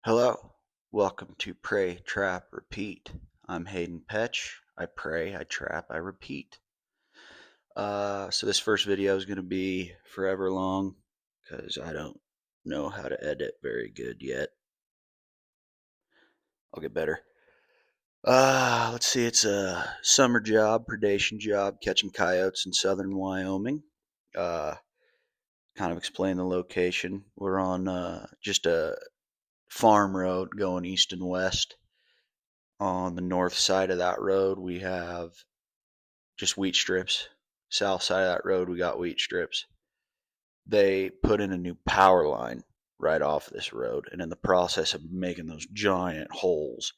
Hello, welcome to Pray, Trap, Repeat. I'm Hayden Petch. I pray, I trap, I repeat. So this first video is going to be forever long because I don't know how to edit very good yet. I'll get better. Let's see, it's a summer job, predation job, catching coyotes in southern Wyoming. Kind of explain the location. We're on just a farm road going east and west. On the north side of that road, we have just wheat strips. South side of that road, we got wheat strips. They put in a new power line right off this road, and in the process of making those giant holes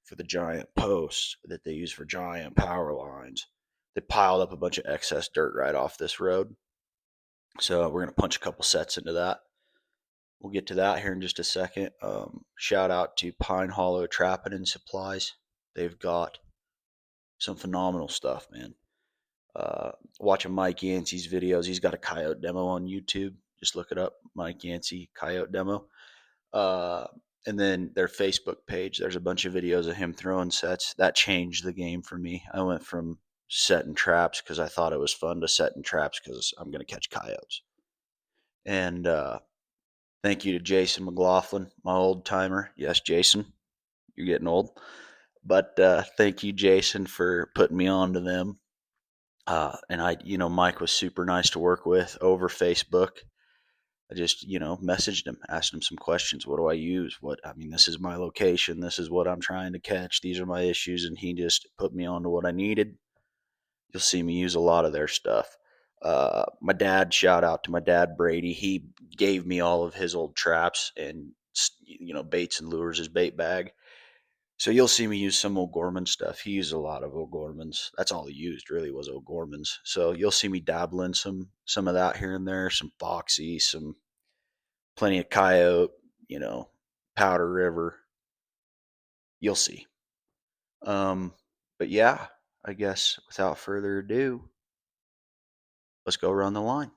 for the giant posts that they use for giant power lines, they piled up a bunch of excess dirt right off this road. So we're going to punch a couple sets into that. We'll get to that here in just a second. Shout out to Pine Hollow Trapping and Supplies. They've got some phenomenal stuff, man. Watching Mike Yancey's videos. He's got a coyote demo on YouTube. Just look it up, Mike Yancey coyote demo. And then their Facebook page. There's a bunch of videos of him throwing sets. That changed the game for me. I went from setting traps because I thought it was fun to setting traps because I'm going to catch coyotes. And thank you to Jason McLaughlin, my old timer. Yes, Jason, you're getting old. But thank you, Jason, for putting me on to them. And Mike was super nice to work with over Facebook. I just, messaged him, asked him some questions. What do I use? This is my location. This is what I'm trying to catch. These are my issues. And he just put me on to what I needed. You'll see me use a lot of their stuff. My dad, shout out to my dad, Brady. He gave me all of his old traps and, baits and lures, his bait bag. So you'll see me use some O'Gorman stuff. He used a lot of O'Gormans. That's all he used really was O'Gormans. So you'll see me dabbling some of that here and there, some Foxy, some plenty of Coyote, Powder River. You'll see. But yeah, I guess without further ado, let's go run the line.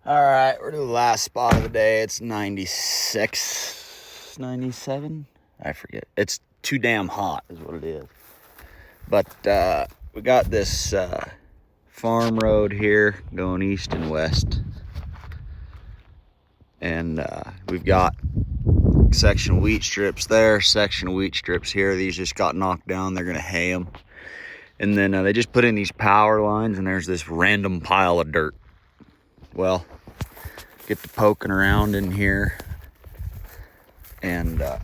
All right, we're to the last spot of the day. It's 96, 97. I forget. It's too damn hot is what it is. But we got this farm road here going east and west. And we've got section of wheat strips there, section of wheat strips here. These just got knocked down. They're going to hay them. And then they just put in these power lines, and there's this random pile of dirt. Well, get to poking around in here. And got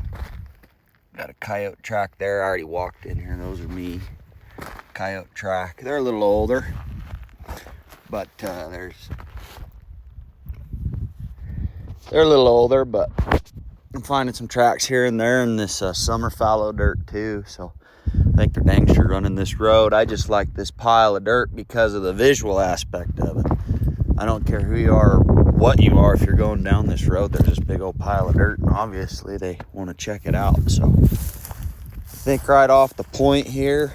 a coyote track there. I already walked in here. Those are me. Coyote track. They're a little older, but they're a little older, but I'm finding some tracks here and there in this summer fallow dirt too. So I think they're dang sure running this road. I just like this pile of dirt because of the visual aspect of it. I don't care who you are or what you are. If you're going down this road, there's this big old pile of dirt, and obviously they want to check it out. So I think right off the point here,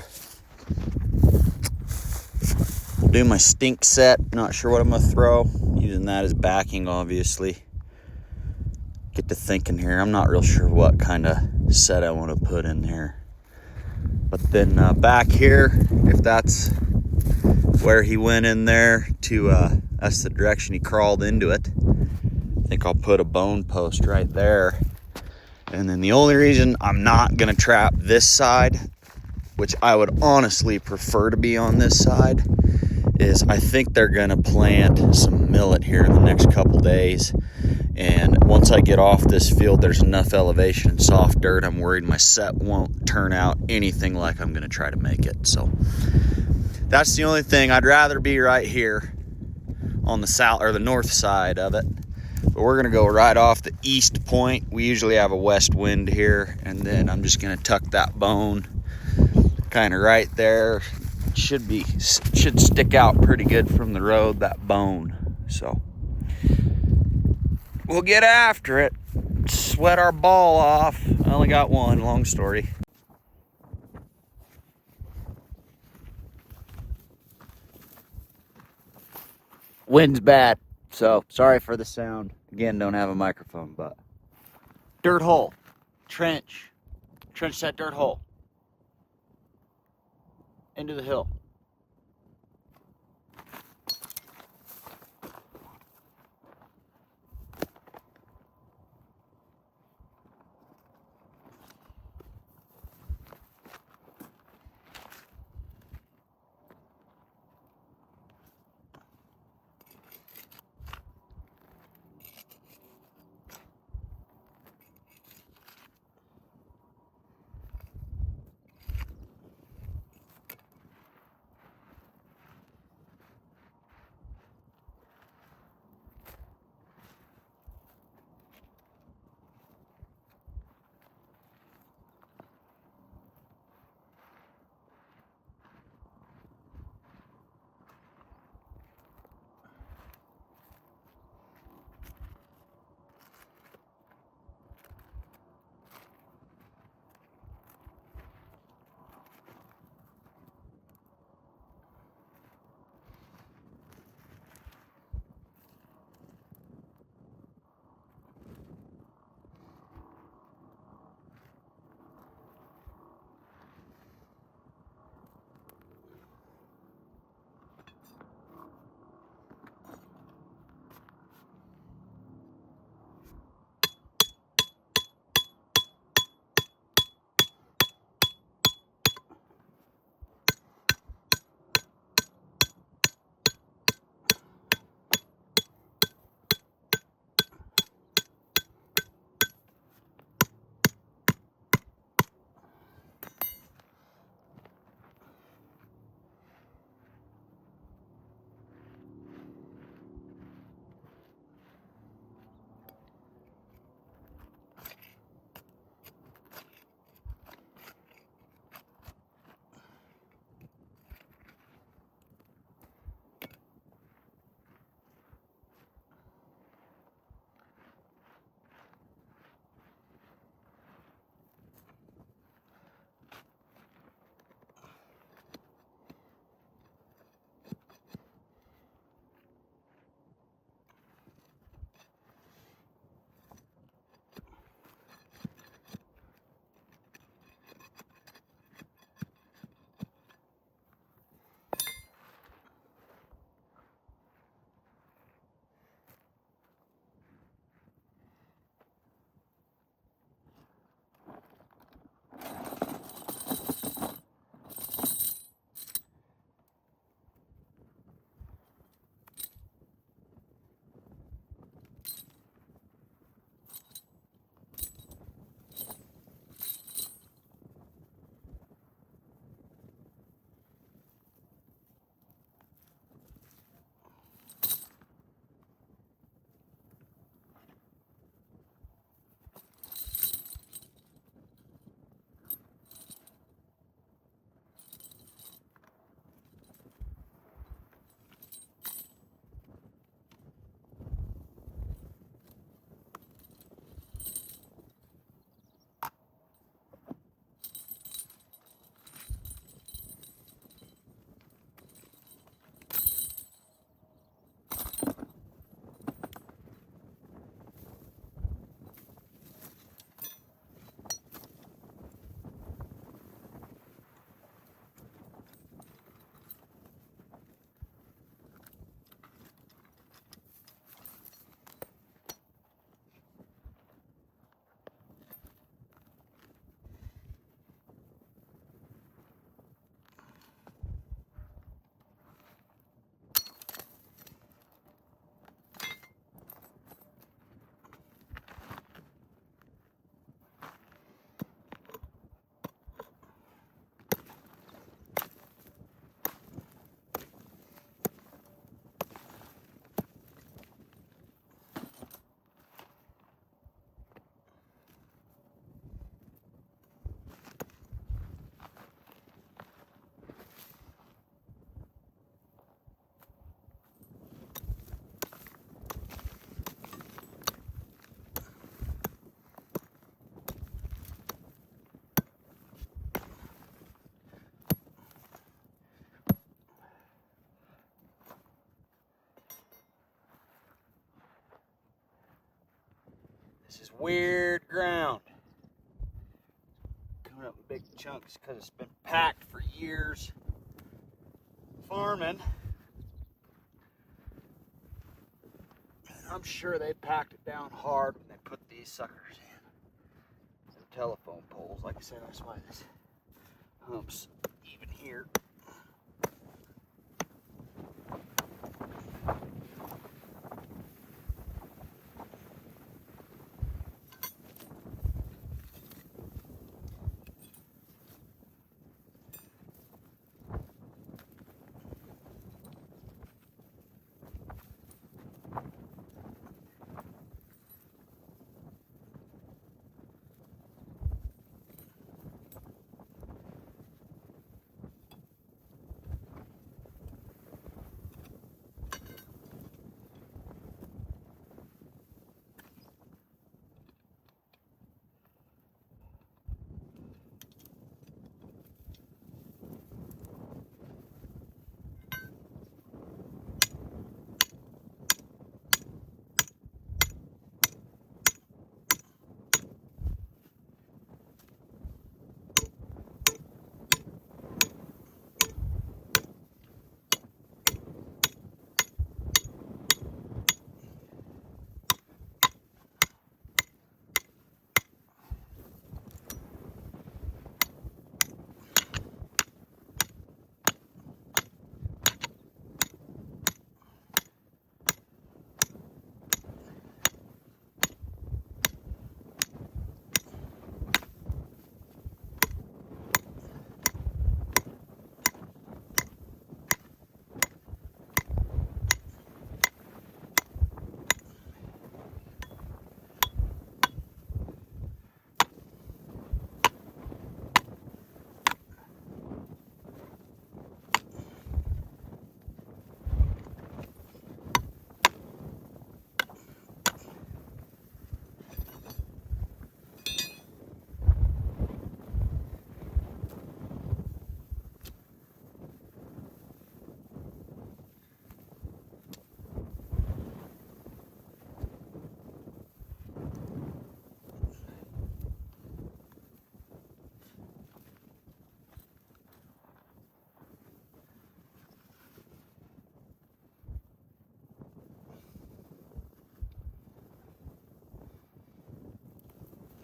we'll do my stink set. Not sure what I'm gonna throw. Using that as backing, obviously. Get to thinking here. I'm not real sure what kind of set I want to put in there. But then back here, if that's where he went in there to, that's the direction he crawled into it. I think I'll put a bone post right there. And then the only reason I'm not gonna trap this side, which I would honestly prefer to be on this side, is I think they're gonna plant some millet here in the next couple days. And once I get off this field, there's enough elevation and soft dirt. I'm worried my set won't turn out anything like I'm gonna try to make it. So that's the only thing. I'd rather be right here on the south or the north side of it. But we're gonna go right off the east point. We usually have a west wind here, and then I'm just gonna tuck that bone kind of right there. Should stick out pretty good from the road, that bone. So we'll get after it. Sweat our ball off. I only got one, long story. Wind's bad. So, sorry for the sound. Again, don't have a microphone, but dirt hole. Trench that dirt hole into the hill. weird ground. Coming up in big chunks because it's been packed for years farming. I'm sure they packed it down hard when they put these suckers in. Some telephone poles, like I said, that's why this hump's even here.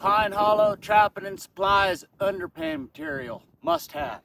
Pine Hollow trapping and supplies underpin material. Must have.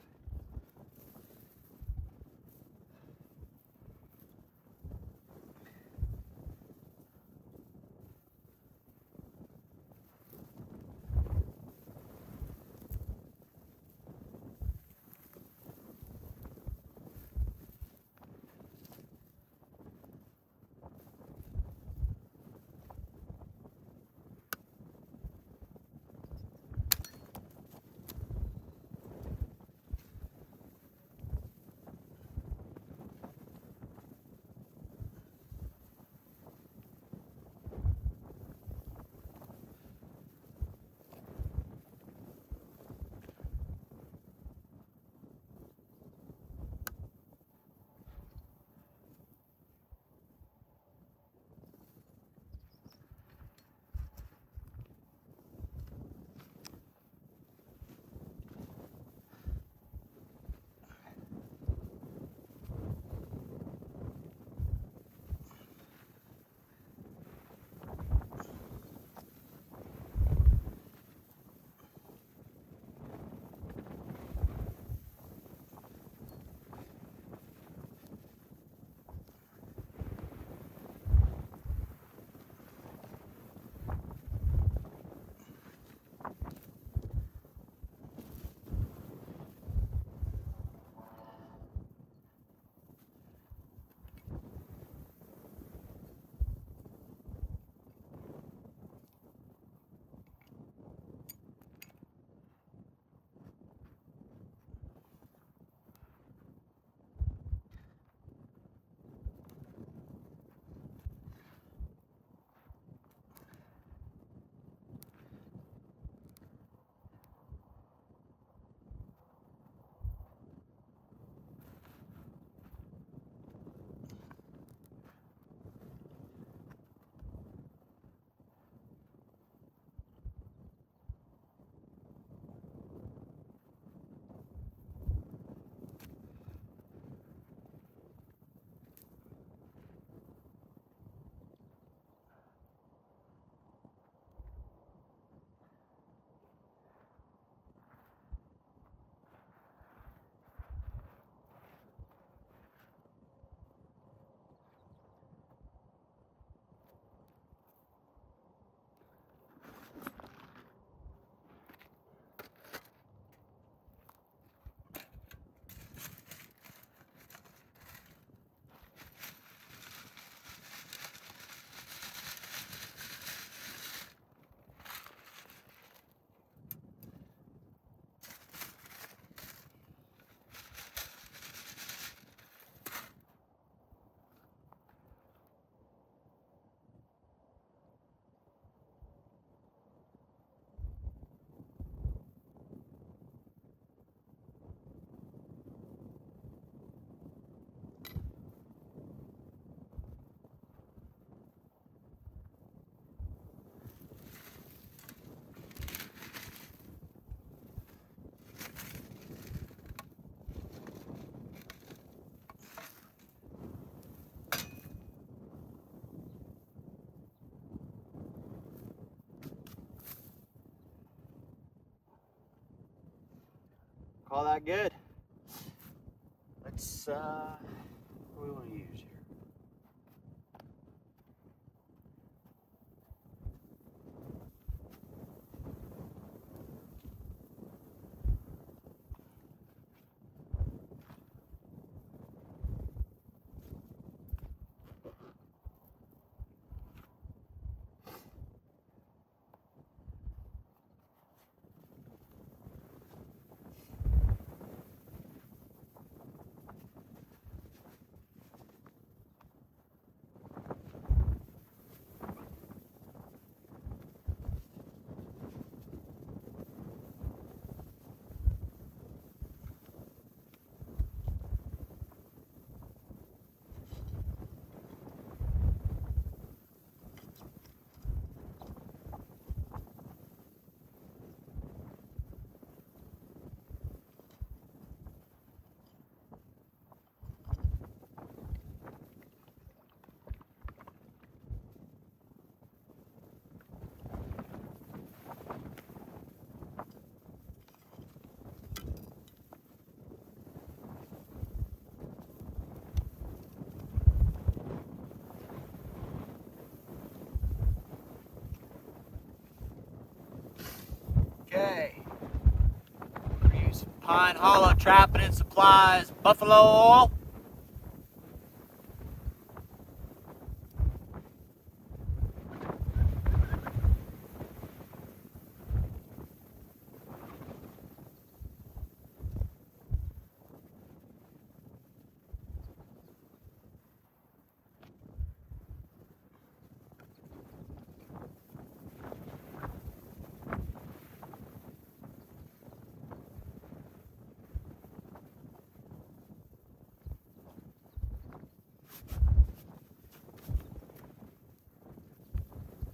all that good. Let's, what do we want to use here? Okay. We're using Pine Hollow Trapping and Supplies buffalo oil.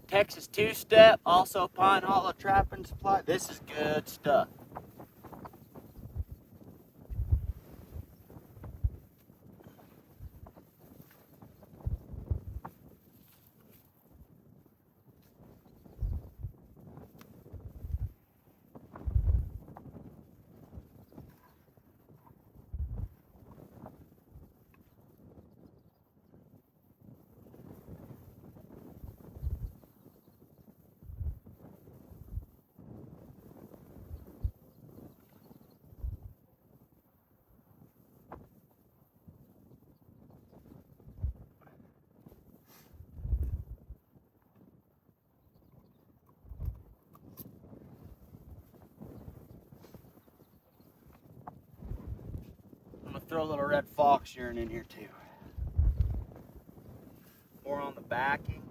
Texas two-step, also Pine Hollow Trapping Supply. This is good stuff. I'm gonna throw a little red fox urine in here too. More on the backing.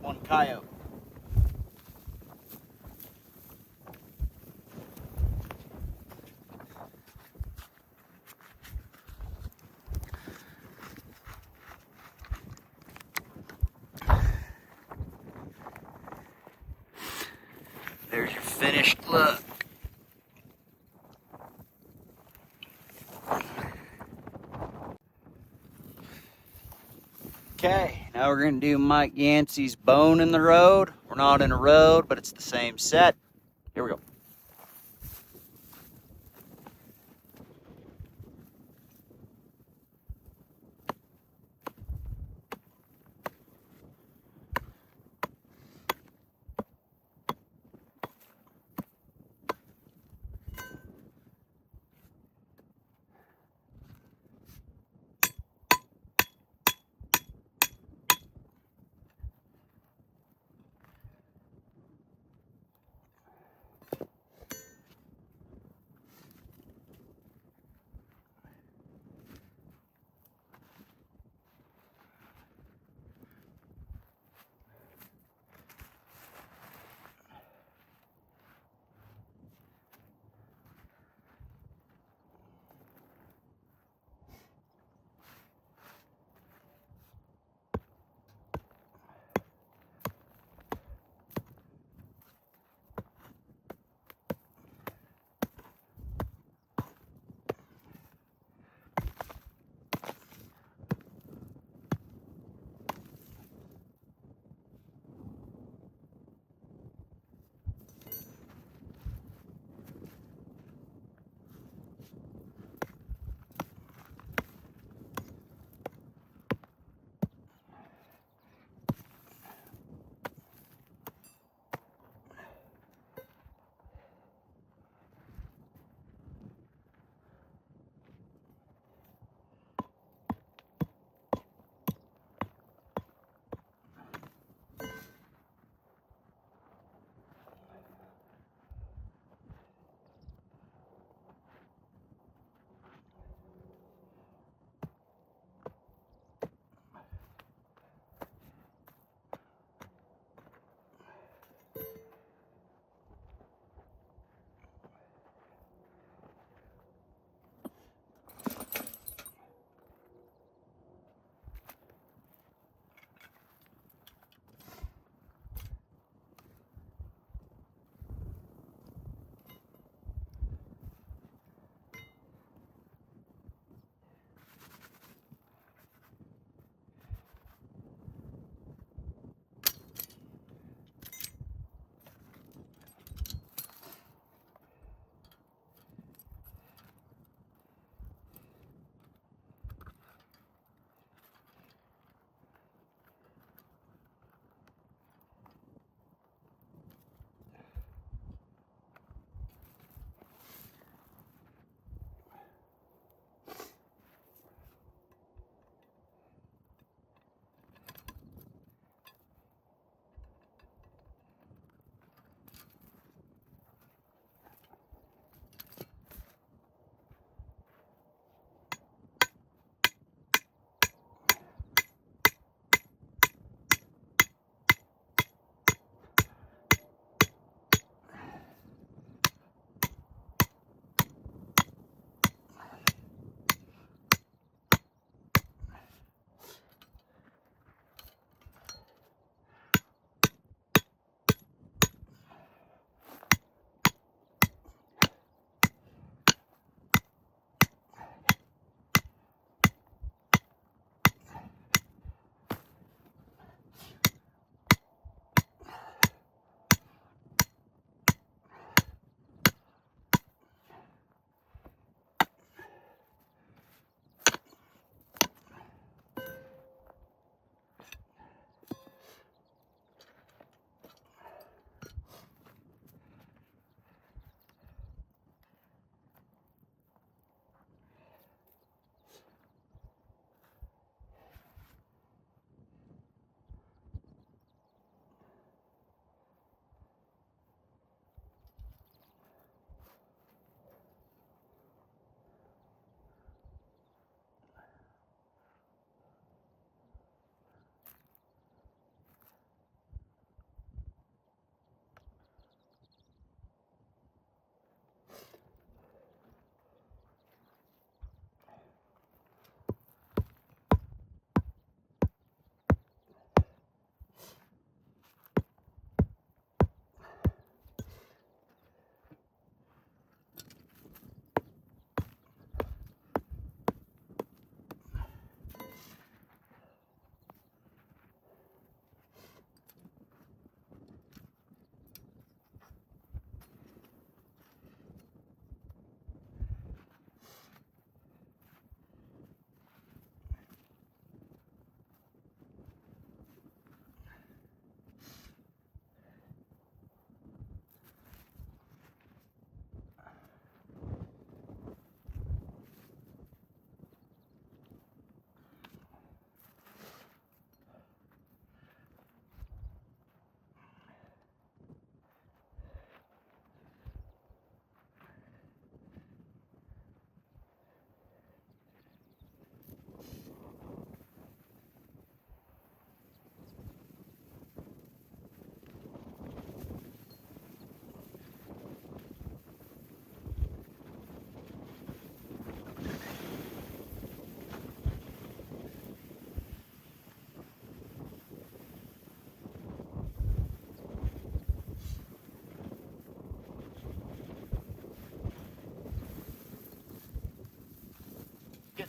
One coyote. There's your finished look. Okay, now we're going to do Mike Yancey's Bone in the Road. We're not in a road, but it's the same set. Here we go.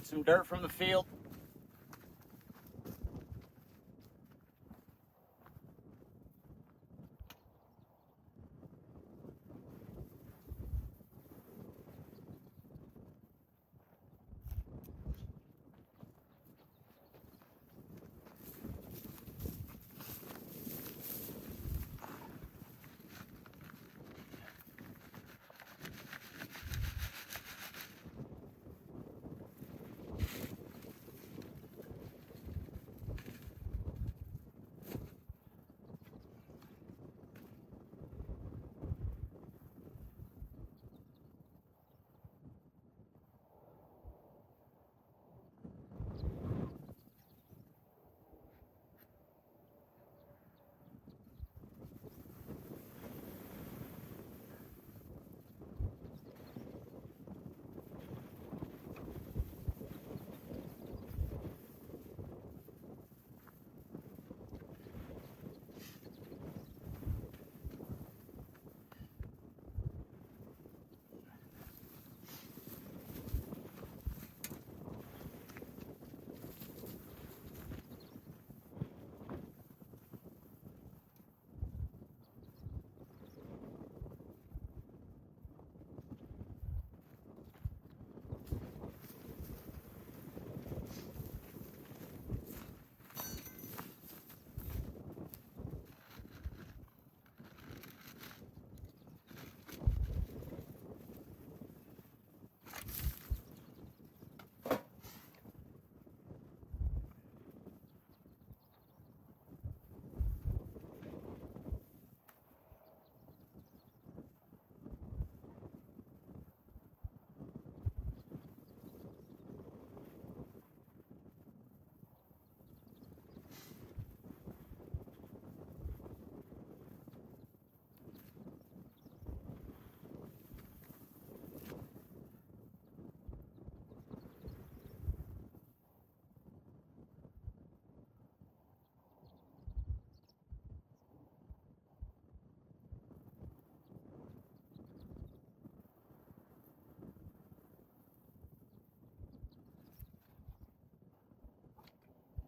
some dirt from the field.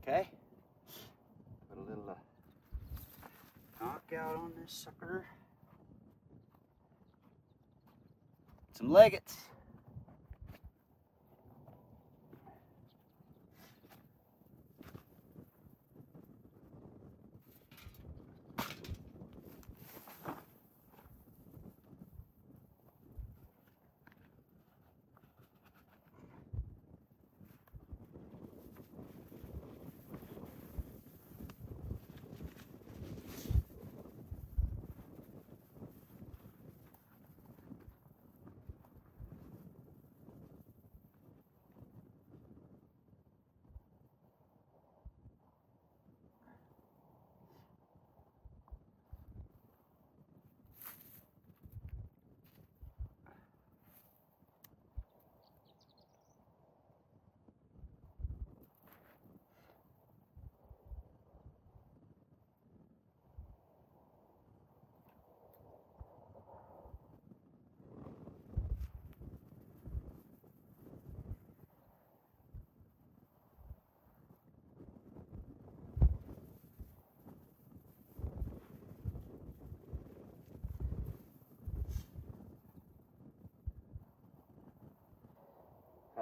Okay. Put a little knock out on this sucker. Some leggets.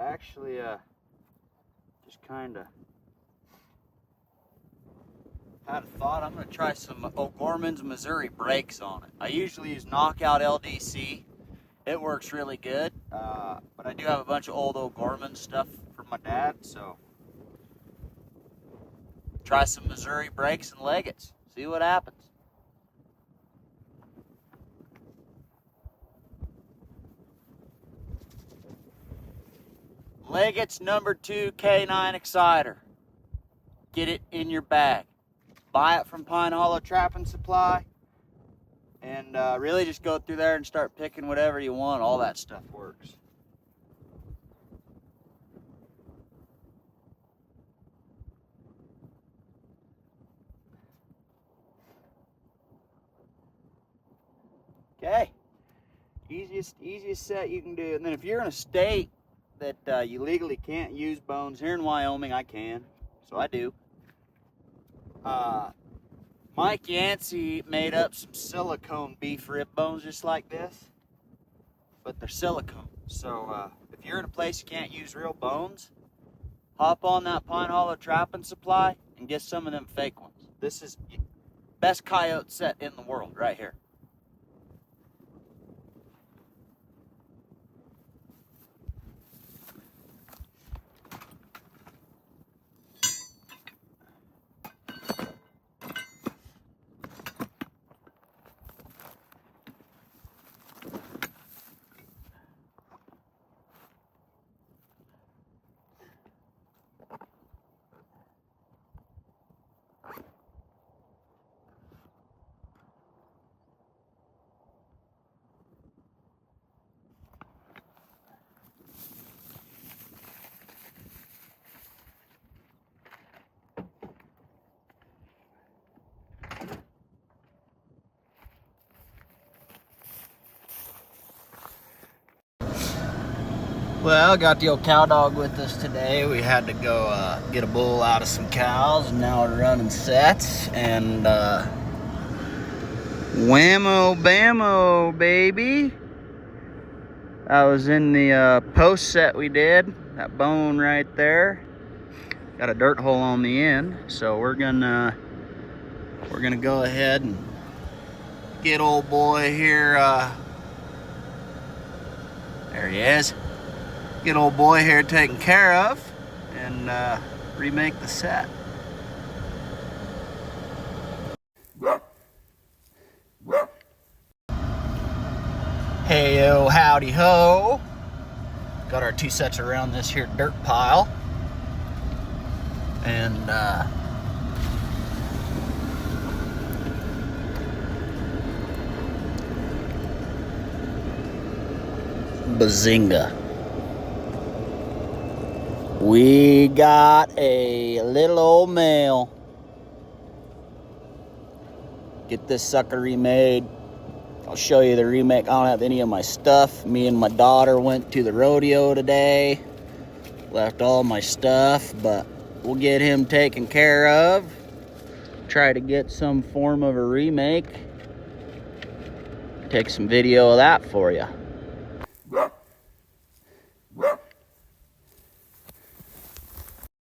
I actually just kind of had a thought. I'm going to try some O'Gorman's Missouri brakes on it. I usually use Knockout LDC. It works really good, but I do have a bunch of old O'Gorman stuff from my dad, so try some Missouri brakes and Leggets. See what happens. Leggets number 2 K9 Exciter. Get it in your bag. Buy it from Pine Hollow Trapping Supply. And really just go through there and start picking whatever you want. All that stuff works. Okay. Easiest set you can do. And then if you're in a state that you legally can't use bones. Here in Wyoming, I can, so I do. Mike Yancey made up some silicone beef rib bones just like this, but they're silicone. So if you're in a place you can't use real bones, hop on that Pine Hollow Trapping Supply and get some of them fake ones. This is best coyote set in the world right here. Well, got the old cow dog with us today. We had to go get a bull out of some cows, and now we're running sets. And whammo bammo, baby. I was in the post set we did. That bone right there. Got a dirt hole on the end, so we're gonna go ahead and get old boy here. There he is. Get old boy here taken care of and remake the set. Hey-o, howdy ho. Got our two sets around this here dirt pile. And bazinga. We got a little old male. Get this sucker remade. I'll show you the remake. I don't have any of my stuff. Me and my daughter went to the rodeo today. Left all my stuff, but we'll get him taken care of. Try to get some form of a remake. Take some video of that for you.